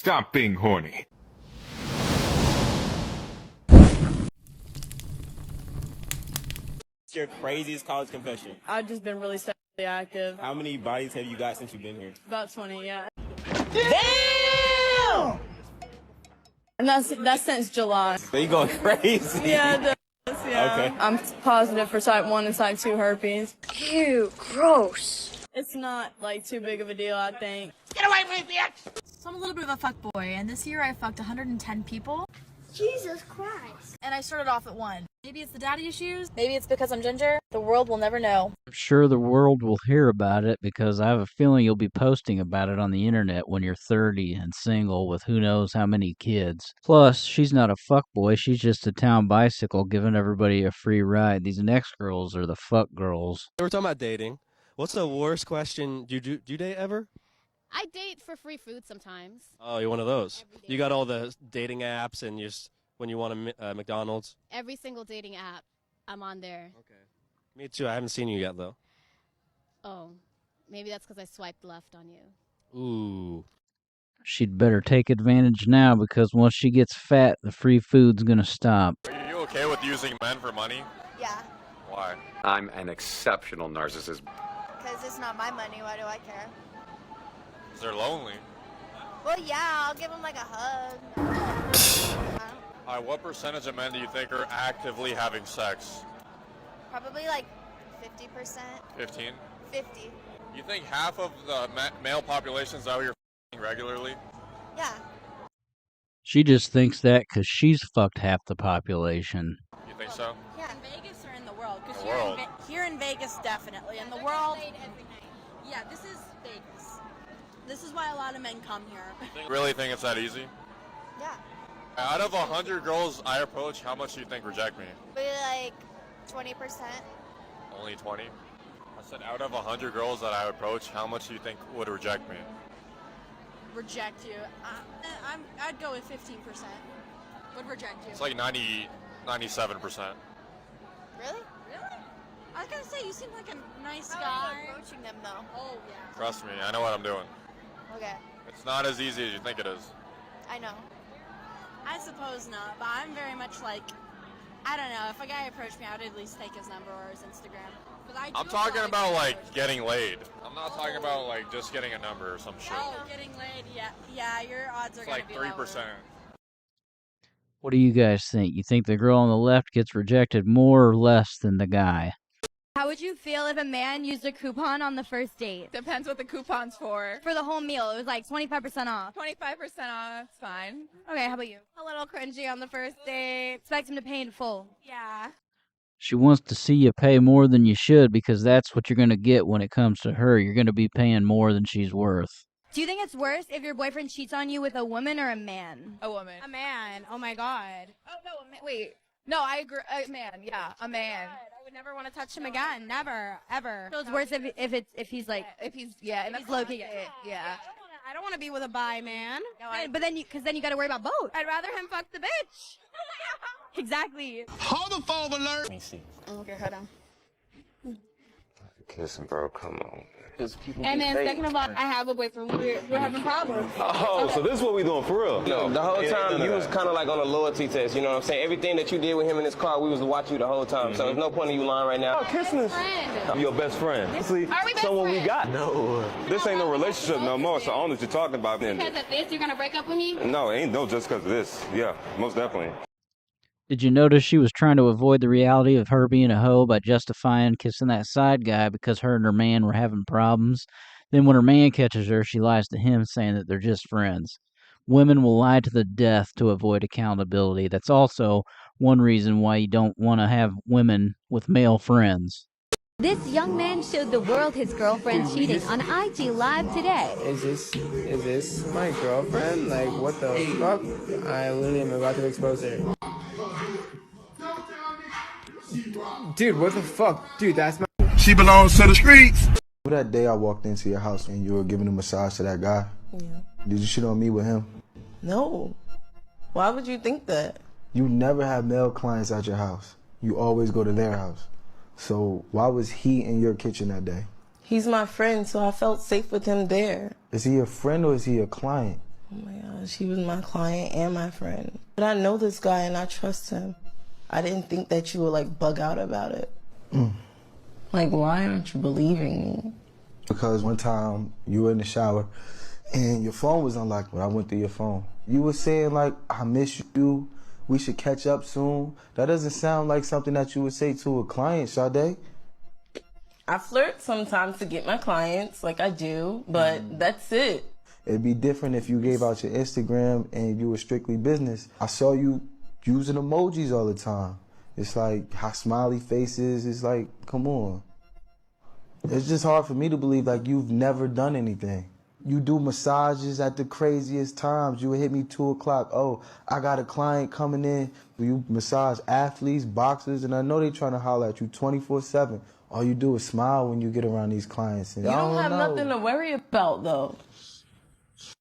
Stop being horny. What's your craziest college confession? I've just been really sexually active. How many bodies have you got since you've been here? About 20, yeah. Damn! And that's since July. So you going crazy? Yeah, it does, yeah. Okay. I'm positive for type 1 and type 2 herpes. Ew, gross. It's not, like, too big of a deal, I think. Get away from me, bitch! So I'm a little bit of a fuckboy, and this year I fucked 110 people. Jesus Christ. And I started off at 1. Maybe it's the daddy issues, maybe it's because I'm ginger. The world will never know. I'm sure the world will hear about it because I have a feeling you'll be posting about it on the internet when you're 30 and single with who knows how many kids. Plus, she's not a fuckboy, she's just a town bicycle giving everybody a free ride. These next girls are the fuck girls. We're talking about dating. What's the worst question? Do you date ever? I date for free food sometimes. Oh, you're one of those. You got all the dating apps and just when you want a McDonald's? Every single dating app, I'm on there. Okay. Me too. I haven't seen you yet, though. Oh, maybe that's because I swiped left on you. Ooh. She'd better take advantage now because once she gets fat, the free food's gonna stop. Are you okay with using men for money? Yeah, Why? I'm an exceptional narcissist. because it's not my money. Why do I care? Because they're lonely. Well, yeah, I'll give him like a hug. Alright, what percentage of men do you think are actively having sex? Probably like 50%. 15? 50. You think half of the male population's out here f***ing regularly? Yeah. She just thinks that because she's fucked half the population. You think so? Yeah. In Vegas or in the world? Because The world. Here in Vegas, definitely. In the world, yeah, this is Vegas. This is why a lot of men come here. You really think it's that easy? Yeah. Out of 100 girls I approach, how much do you think reject me? Maybe like 20%. Only 20? I said out of 100 girls that I approach, how much do you think would reject me? Reject you. I'd go with 15%. Would reject you. It's like 97%. Really? Really? I was gonna say, you seem like a nice How are guy. you approaching them though? Oh, yeah. Trust me, I know what I'm doing. Okay. It's not as easy as you think it is. I know. I suppose not, but I'm very much like, I don't know, if a guy approached me, I would at least take his number or his Instagram. I'm talking about like getting laid. I'm not talking about like just getting a number or some shit. Oh, getting laid, yeah. Yeah, your odds are It's gonna like be 3%. lower. What do you guys think? You think the girl on the left gets rejected more or less than the guy? How would you feel if a man used a coupon on the first date? Depends what the coupon's for. For the whole meal, it was like 25% off. 25% off, it's fine. Okay, how about you? A little cringy on the first date. Expect him to pay in full. Yeah. She wants to see you pay more than you should because that's what you're going to get when it comes to her. You're going to be paying more than she's worth. Do you think it's worse if your boyfriend cheats on you with a woman or a man? A woman. A man. Oh my god. Oh, no, a man. Wait. No, I agree. A man, yeah, a man. I would never want to touch him again. Never, ever. So it's worse if he's like, If he's, yeah, and he's that's low-key. yeah. I don't want to be with a bi man. No, but then you got to worry about both. I'd rather him fuck the bitch. Exactly. Let me see. Okay, hold on. Kissing, bro, come on. And then second of all, I have a boyfriend. We're having problems. Oh, so this is what we doing for real? No, the whole time you was kind of like on a loyalty test, you know what I'm saying? Everything that you did with him in his car, we was watching you the whole time. So there's no point in you lying right now. Oh, kissing is your best friend. See, Are we best someone we friends? got. No. This ain't no relationship no more, so I don't know what you're talking about. Because of this, you're gonna break up with me? No, ain't no just because of this. Yeah, most definitely. Did you notice she was trying to avoid the reality of her being a hoe by justifying kissing that side guy because her and her man were having problems? Then when her man catches her, she lies to him saying that they're just friends. Women will lie to the death to avoid accountability. That's also one reason why you don't want to have women with male friends. This young man showed the world his girlfriend cheating on IG Live today. Is this my girlfriend? Like, what the fuck? I literally am about to expose her. Dude, what the fuck? Dude, that's my... She belongs to the streets. That day I walked into your house and you were giving a massage to that guy. Yeah. Did you cheat on me with him? No. Why would you think that? You never have male clients at your house. You always go to their house. So why was he in your kitchen that day? He's my friend, so I felt safe with him there. Is he a friend or is he a client? Oh my gosh, he was my client and my friend. But I know this guy and I trust him. I didn't think that you would like bug out about it. Like, why aren't you believing me? Because one time you were in the shower and your phone was unlocked when I went through your phone. You were saying like, I miss you, we should catch up soon. That doesn't sound like something that you would say to a client, Sade. I flirt sometimes to get my clients, like I do, but that's it. It'd be different if you gave out your Instagram and you were strictly business. I saw you using emojis all the time. It's like how smiley faces, it's like, come on. It's just hard for me to believe like you've never done anything. You do massages at the craziest times. You would hit me 2 o'clock. Oh, I got a client coming in. You massage athletes, boxers, and I know they trying to holler at you 24/7. All you do is smile when you get around these clients. And You I don't have know. nothing to worry about, though.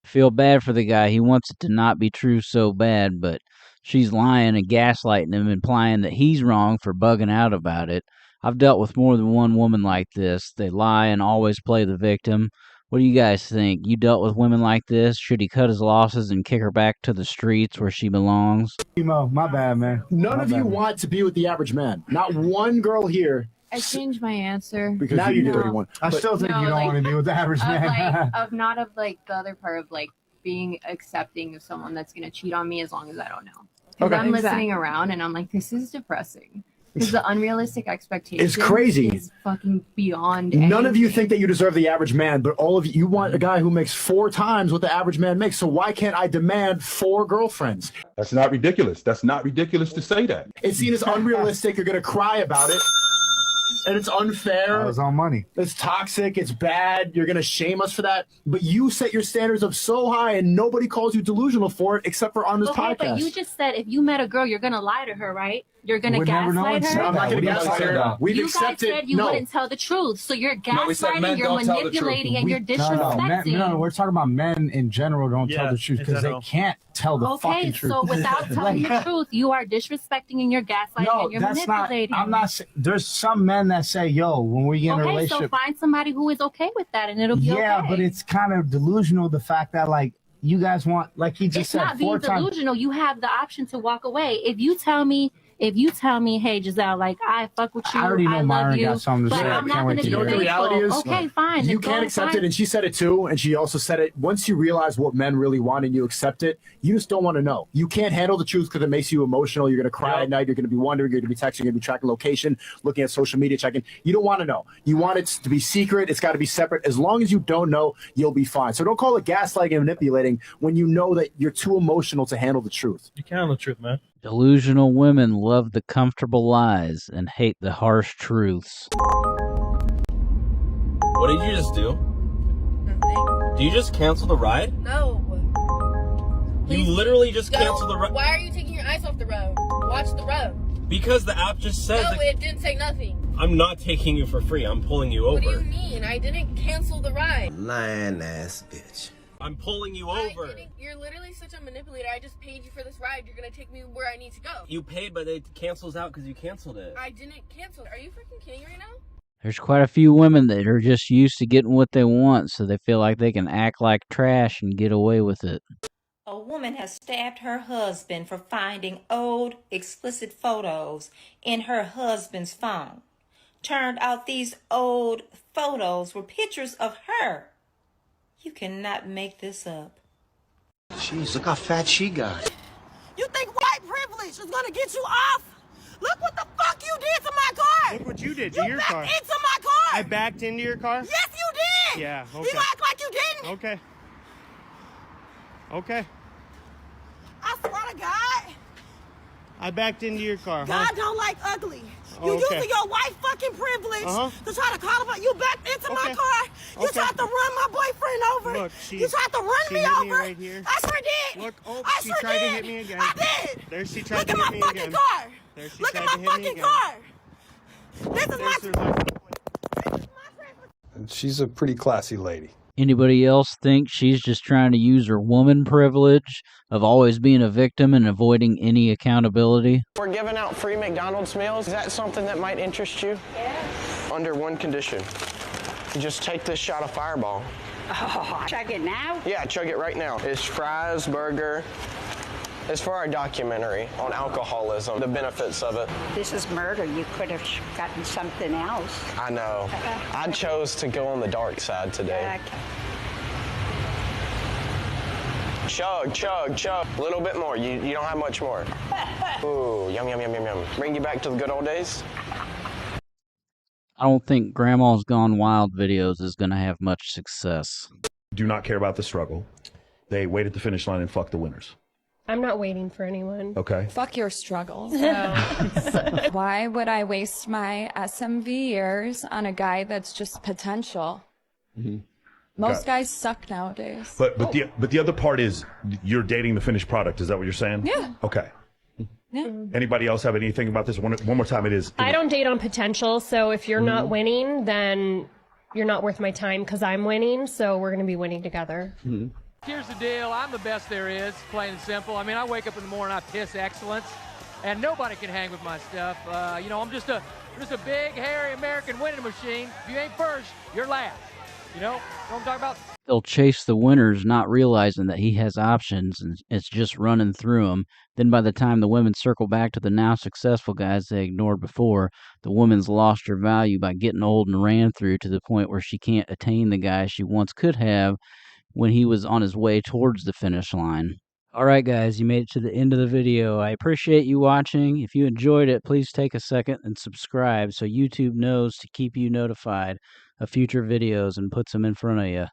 Feel bad for the guy. He wants it to not be true so bad, but she's lying and gaslighting him, implying that he's wrong for bugging out about it. I've dealt with more than one woman like this. They lie and always play the victim. What do you guys think? You dealt with women like this? Should he cut his losses and kick her back to the streets where she belongs? Emo, my bad, man. None of you want to be with the average man. Not one girl here. I changed my answer. Because now you do. 31. I still think you don't want to be with the average man. Not of like the other part of like being accepting of someone that's gonna cheat on me as long as I don't know. Because I'm listening around and I'm like, this is depressing. Because the unrealistic expectation It's crazy. is fucking beyond. None of you think that you deserve the average man, but all of you want a guy who makes 4 times what the average man makes. So why can't I demand 4 girlfriends? That's not ridiculous. That's not ridiculous to say that. It's seen as unrealistic. You're going to cry about it. And it's unfair. That was all money. It's toxic. It's bad. You're going to shame us for that. But you set your standards up so high and nobody calls you delusional for it except for on this podcast. But you just said if you met a girl, you're going to lie to her, right? You're going to gaslight her? I'm not going to gaslight her. We've accepted. You guys said you wouldn't tell the truth. So you're gaslighting, you're manipulating, and you're disrespecting. No, we're talking about men in general don't tell the truth because they can't tell the fucking truth. Okay, so without telling the truth, you are disrespecting and you're gaslighting and you're manipulating. I'm not. There's some men that say, "Yo, when we get in a relationship." So find somebody who is okay with that, and it'll be okay. Yeah, but it's kind of delusional. The fact that like you guys want, like he just said, it's not being delusional. You have the option to walk away. If you tell me, hey Giselle, like I fuck with you, I already know Myron got something to say. I'm not going to be You know what the reality is? Okay, fine. You can't accept it, and she said it too, and she also said it. Once you realize what men really want and you accept it, you just don't want to know. You can't handle the truth because it makes you emotional. You're going to cry at night. You're going to be wondering. You're going to be texting. You're going to be tracking location, looking at social media, checking. You don't want to know. You want it to be secret. It's got to be separate. As long as you don't know, you'll be fine. So don't call it gaslighting and manipulating when you know that you're too emotional to handle the truth. You can't handle the truth, man. Delusional women love the comfortable lies and hate the harsh truths. What did you just do? Nothing. Do you just cancel the ride? No. You literally just canceled the ride. Why are you taking your eyes off the road? Watch the road. Because the app just says. No, it didn't say nothing. I'm not taking you for free. I'm pulling you over. What do you mean? I didn't cancel the ride. Lying ass bitch. I'm pulling you over. You're literally such a manipulator. I just paid you for this ride. You're gonna take me where I need to go. You paid, but it cancels out because you canceled it. I didn't cancel. Are you freaking kidding me right now? There's quite a few women that are just used to getting what they want, so they feel like they can act like trash and get away with it. A woman has stabbed her husband for finding old, explicit photos in her husband's phone. Turned out these old photos were pictures of her. You cannot make this up. Jeez, look how fat she got. You think white privilege is gonna get you off? Look what the fuck you did to my car! Look what you did to your car. You backed into my car! I backed into your car? Yes, you did! Yeah, okay. You act like you didn't! Okay. Okay. I swear to God. I backed into your car, God don't like ugly. You using your white fucking privilege to try to call about you backed into my car. You tried to run my boyfriend over. Look, you tried to run me over. Me right here. I sure did. Look, I she sure tried did. to hit me again. I did. There she tried Look to hit me at my fucking again. car. There she Look tried at to my hit me fucking again. car. This is my She's a pretty classy lady. Anybody else think she's just trying to use her woman privilege of always being a victim and avoiding any accountability? We're giving out free McDonald's meals. Is that something that might interest you? Yeah. Under one condition. You just take this shot of Fireball Oh, chug it now? Yeah, chug it right now. It's fries, burger. It's for our documentary on alcoholism, the benefits of it. This is murder. You could have gotten something else. I know. I chose to go on the dark side today. Chug, chug, chug. A little bit more. You don't have much more. Ooh, yum, yum, yum, yum, yum. Bring you back to the good old days? I don't think Grandma's Gone Wild videos is going to have much success. Do not care about the struggle. They wait at the finish line and fuck the winners. I'm not waiting for anyone. Okay. Fuck your struggles. Why would I waste my SMV years on a guy that's just potential? Mm-hmm. Most guys suck nowadays. But the other part is you're dating the finished product. Is that what you're saying? Yeah. Okay. Yeah. Anybody else have anything about this? One more time. It is. I don't date on potential, so if you're not winning, then you're not worth my time because I'm winning, so we're going to be winning together. Mm-hmm. Here's the deal. I'm the best there is, plain and simple. I mean, I wake up in the morning, I piss excellence, and nobody can hang with my stuff. You know, I'm just a big, hairy American winning machine. If you ain't first, you're last. You know what I'm talking about? They'll chase the winners, not realizing that he has options, and it's just running through them. Then by the time the women circle back to the now successful guys they ignored before, the woman's lost her value by getting old and ran through to the point where she can't attain the guy she once could have when he was on his way towards the finish line. Alright guys, you made it to the end of the video. I appreciate you watching. If you enjoyed it, please take a second and subscribe so YouTube knows to keep you notified of future videos and puts them in front of you.